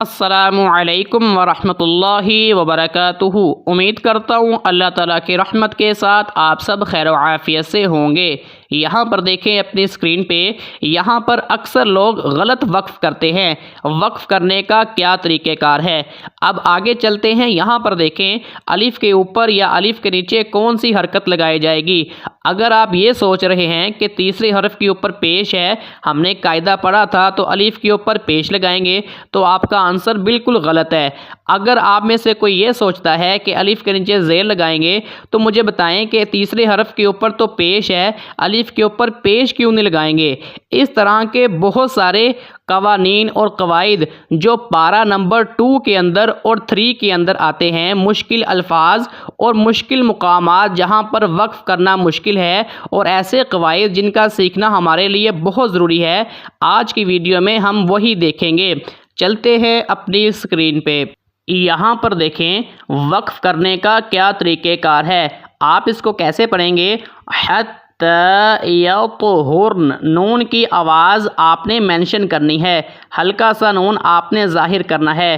अस्सलामुअलैकुम वरहमतुल्लाहि वबरकातुहू। उम्मीद करता हूँ अल्लाह ताला की रहमत के साथ आप सब खैर व आफियत से होंगे। यहाँ पर देखें अपनी स्क्रीन पे, यहाँ पर अक्सर लोग गलत वक्फ़ करते हैं। वक्फ़ करने का क्या तरीक़ेकार है, अब आगे चलते हैं। यहाँ पर देखें अलिफ़ के ऊपर या अलिफ़ के नीचे कौन सी हरकत लगाई जाएगी। अगर आप ये सोच रहे हैं कि तीसरे हरफ के ऊपर पेश है, हमने कायदा पढ़ा था तो अलिफ़ के ऊपर पेश लगाएंगे, तो आपका आंसर बिल्कुल गलत है। अगर आप में से कोई ये सोचता है कि अलिफ़ के नीचे ज़ेर लगाएंगे, तो मुझे बताएं कि तीसरे हरफ के ऊपर तो पेश है, अलिफ़ के ऊपर पेश क्यों नहीं लगाएंगे। इस तरह के बहुत सारे कवानीन और कवाइद जो पारा नंबर 2 के अंदर और 3 के अंदर आते हैं, मुश्किल अल्फाज और मुश्किल मुकामात जहाँ पर वक्फ़ करना मुश्किल है, और ऐसे कवाइद जिनका सीखना हमारे लिए बहुत ज़रूरी है, आज की वीडियो में हम वही देखेंगे। चलते हैं अपनी स्क्रीन पे। यहाँ पर देखें वक्फ़ करने का क्या तरीक़ेकार है। आप इसको कैसे पढ़ेंगे, यतहुर्न, नून की आवाज़ आपने मेंशन करनी है, हल्का सा नून आपने ज़ाहिर करना है।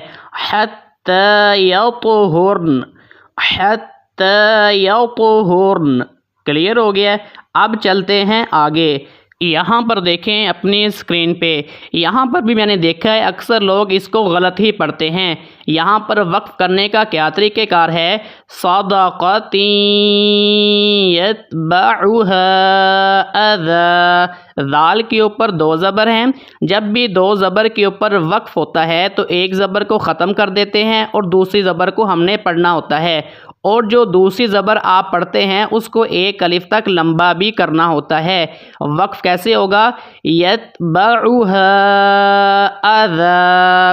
यतहुर्न, यतहुर्न, क्लियर हो गया। अब चलते हैं आगे। यहाँ पर देखें अपनी स्क्रीन पे, यहाँ पर भी मैंने देखा है अक्सर लोग इसको गलत ही पढ़ते हैं। यहाँ पर वक्फ़ करने का क्या तरीक़ेकार है, सदक़ती यतबउहा अज़ा, ज़ाल के ऊपर 2 ज़बर हैं। जब भी 2 ज़बर के ऊपर वक्फ़ होता है तो एक ज़बर को ख़त्म कर देते हैं और दूसरी ज़बर को हमने पढ़ना होता है, और जो दूसरी ज़बर आप पढ़ते हैं उसको एक अलिफ तक लंबा भी करना होता है। वक्फ़ कैसे होगा, यतबउहा अज़ा,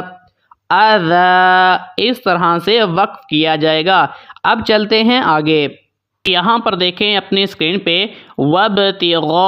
अज़ा, इस तरह से वक्फ़ किया जाएगा। अब चलते हैं आगे। यहाँ पर देखें अपनी स्क्रीन पे, वब्तिग़ा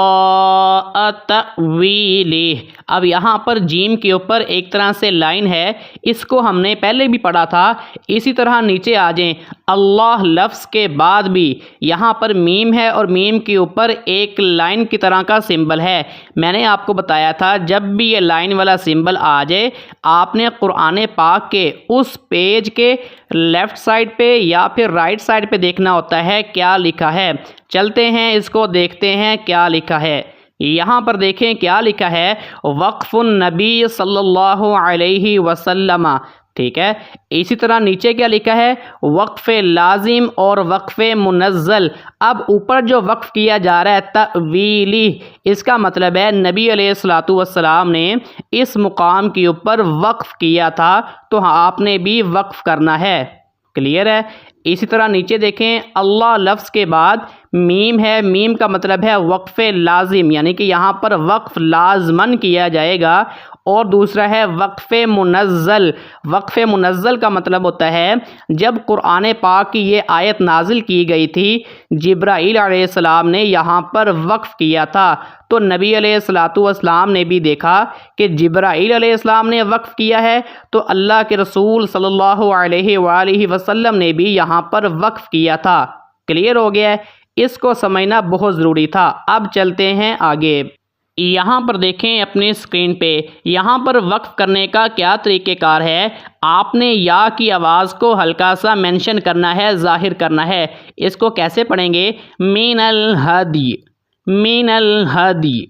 तअवीलिह, अब यहाँ पर जीम के ऊपर एक तरह से लाइन है, इसको हमने पहले भी पढ़ा था। इसी तरह नीचे आ जाएं, अल्लाह लफ्ज़ के बाद भी यहाँ पर मीम है और मीम के ऊपर एक लाइन की तरह का सिंबल है। मैंने आपको बताया था जब भी ये लाइन वाला सिंबल आ जाए, आपने कुरान पाक के उस पेज के लेफ़्ट साइड पे या फिर राइट साइड पे देखना होता है क्या लिखा है। चलते हैं इसको देखते हैं क्या लिखा है। यहाँ पर देखें क्या लिखा है, वक्फ़ुन नबी सल्लल्लाहु अलैहि वसल्लम, ठीक है। इसी तरह नीचे क्या लिखा है, वक्फ़ लाजिम और वक्फ़ मुनज़्ज़ल। अब ऊपर जो वक्फ़ किया जा रहा है तअवीली, इसका मतलब है नबी अलैहिस्सलातु वस्सलाम ने इस मुकाम के ऊपर वक्फ़ किया था, तो आपने भी वक्फ़ करना है। क्लियर है। इसी तरह नीचे देखें, अल्लाह लफ्ज़ के बाद मीम है, मीम का मतलब है वक्फ़ लाजिम, यानी कि यहाँ पर वक्फ़ लाजमन किया जाएगा। और दूसरा है वक्फ़ मुनज़्ज़ल। वक्फ़ मुनज़्ज़ल का मतलब होता है जब कुरान पाक की ये आयत नाजिल की गई थी, जिब्राईल अलैहिस्सलाम ने यहाँ पर वक्फ़ किया था, तो नबी अलैहिस्सलातु वस्सलाम ने भी देखा कि जिब्राईल अलैहिस्सलाम ने वक्फ़ किया है, तो अल्लाह के रसूल सल्लल्लाहु अलैहि वसल्लम ने भी यहाँ पर वक्फ़ किया था। क्लियर हो गया है, इसको समझना बहुत ज़रूरी था। अब चलते हैं आगे। यहाँ पर देखें अपनी स्क्रीन पे, यहाँ पर वक्फ़ करने का क्या तरीक़ेकार है। आपने या की आवाज़ को हल्का सा मेंशन करना है, ज़ाहिर करना है। इसको कैसे पढ़ेंगे, मिनल हदी, मिनल हदी,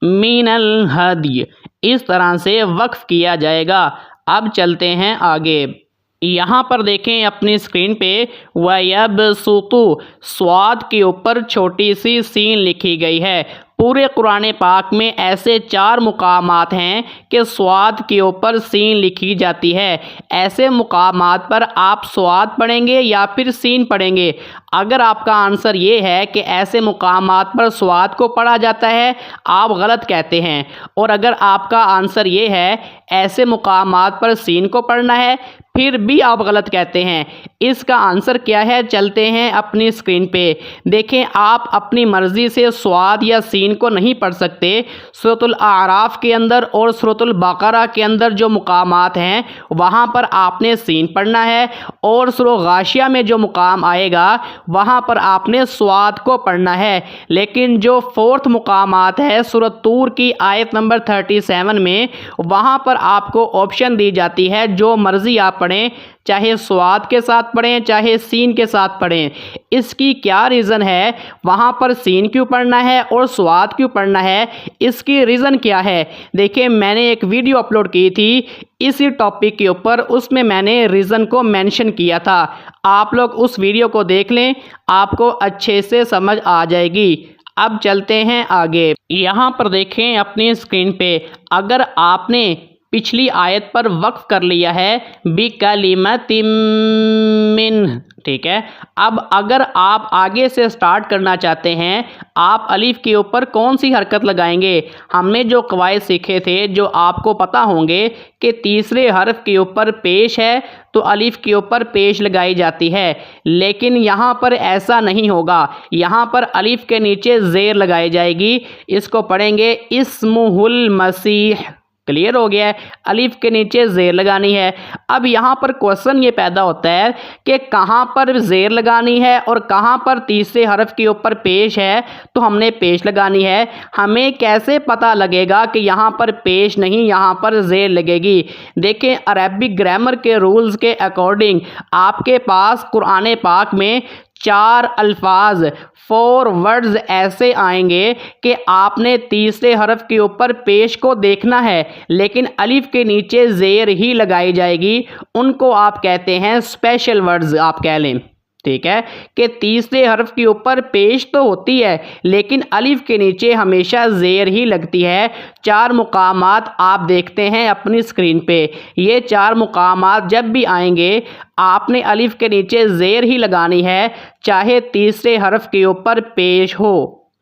मिनल हदी, इस तरह से वक्फ़ किया जाएगा। अब चलते हैं आगे। यहाँ पर देखें अपनी स्क्रीन पे, वयबसुतु, स्वाद के ऊपर छोटी सी सीन लिखी गई है। पूरे कुरान पाक में ऐसे 4 मुकामात हैं कि स्वाद के ऊपर सीन लिखी जाती है। ऐसे मुकामात पर आप स्वाद पढ़ेंगे या फिर सीन पढ़ेंगे। अगर आपका आंसर ये है कि ऐसे मुकामात पर स्वाद को पढ़ा जाता है, आप गलत कहते हैं। और अगर आपका आंसर ये है ऐसे मुकामात पर सीन को पढ़ना है, फिर भी आप गलत कहते हैं। इसका आंसर क्या है, चलते हैं अपनी स्क्रीन पे। देखें, आप अपनी मर्ज़ी से स्वाद या सीन को नहीं पढ़ सकते। सूरतुल आराफ के अंदर और सूरतुल बकरा के अंदर जो मुकामात हैं वहाँ पर आपने सीन पढ़ना है, और सूरह गाशिया में जो मुकाम आएगा वहाँ पर आपने स्वाद को पढ़ना है। लेकिन जो फोर्थ मुकामात है सूरत तूर की आयत नंबर 37 में, वहाँ पर आपको ऑप्शन दी जाती है जो मर्ज़ी आप पढ़ें, चाहे स्वाद के साथ पढ़ें चाहे सीन के साथ पढ़ें। इसकी क्या रीज़न है, वहाँ पर सीन क्यों पढ़ना है और स्वाद क्यों पढ़ना है, इसकी रीज़न क्या है? देखिए, मैंने एक वीडियो अपलोड की थी इसी टॉपिक के ऊपर, उसमें मैंने रीज़न को मेंशन किया था। आप लोग उस वीडियो को देख लें, आपको अच्छे से समझ आ जाएगी। अब चलते हैं आगे। यहाँ पर देखें अपनी स्क्रीन पे, अगर आपने पिछली आयत पर वक्फ कर लिया है बिकलिमतिम मिन, ठीक है। अब अगर आप आगे से स्टार्ट करना चाहते हैं, आप अलिफ के ऊपर कौन सी हरकत लगाएंगे? हमने जो कवायद सीखे थे, जो आपको पता होंगे कि तीसरे हर्फ के ऊपर पेश है तो अलिफ के ऊपर पेश लगाई जाती है, लेकिन यहाँ पर ऐसा नहीं होगा। यहाँ पर अलिफ के नीचे ज़ेर लगाई जाएगी। इसको पढ़ेंगे इस्मुहुल मसीह। क्लियर हो गया है, अलिफ के नीचे ज़ेर लगानी है। अब यहाँ पर क्वेश्चन ये पैदा होता है कि कहाँ पर ज़ेर लगानी है और कहाँ पर तीसरे हरफ के ऊपर पेश है, तो हमने पेश लगानी है। हमें कैसे पता लगेगा कि यहाँ पर पेश नहीं, यहाँ पर ज़ेर लगेगी? देखें, अरबिक ग्रामर के रूल्स के अकॉर्डिंग आपके पास कुरान पाक में 4 अल्फाज, 4 वर्ड्स ऐसे आएंगे कि आपने तीसरे हरफ के ऊपर पेश को देखना है, लेकिन अलिफ के नीचे ज़ेर ही लगाई जाएगी। उनको आप कहते हैं स्पेशल वर्ड्स, आप कह लें, ठीक है, कि तीसरे हरफ के ऊपर पेश तो होती है लेकिन अलिफ के नीचे हमेशा ज़ेर ही लगती है। 4 मुकामात आप देखते हैं अपनी स्क्रीन पे। ये 4 मुकामात जब भी आएंगे आपने अलिफ के नीचे ज़ेर ही लगानी है, चाहे तीसरे हरफ के ऊपर पेश हो।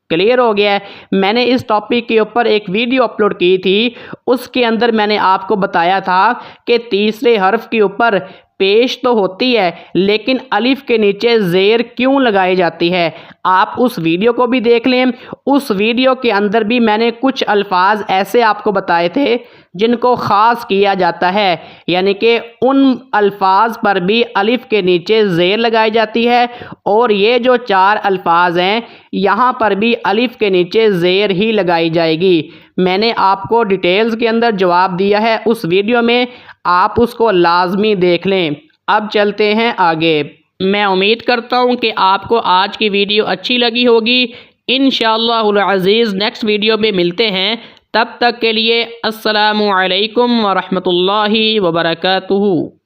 क्लियर हो गया है? मैंने इस टॉपिक के ऊपर एक वीडियो अपलोड की थी, उसके अंदर मैंने आपको बताया था कि तीसरे हरफ के ऊपर पेश तो होती है लेकिन अलिफ के नीचे ज़ेर क्यों लगाई जाती है। आप उस वीडियो को भी देख लें। उस वीडियो के अंदर भी मैंने कुछ अल्फाज ऐसे आपको बताए थे जिनको ख़ास किया जाता है, यानी कि उन अल्फाज पर भी अलिफ के नीचे ज़ेर लगाई जाती है, और ये जो 4 अल्फाज हैं यहाँ पर भी अलिफ के नीचे ज़ेर ही लगाई जाएगी। मैंने आपको डिटेल्स के अंदर जवाब दिया है उस वीडियो में, आप उसको लाजमी देख लें। अब चलते हैं आगे। मैं उम्मीद करता हूँ कि आपको आज की वीडियो अच्छी लगी होगी। इंशाअल्लाहुल अज़ीज़ नेक्स्ट वीडियो में मिलते हैं। तब तक के लिए अस्सलामु अलैकुम व रहमतुल्लाहि व बरकातुहू।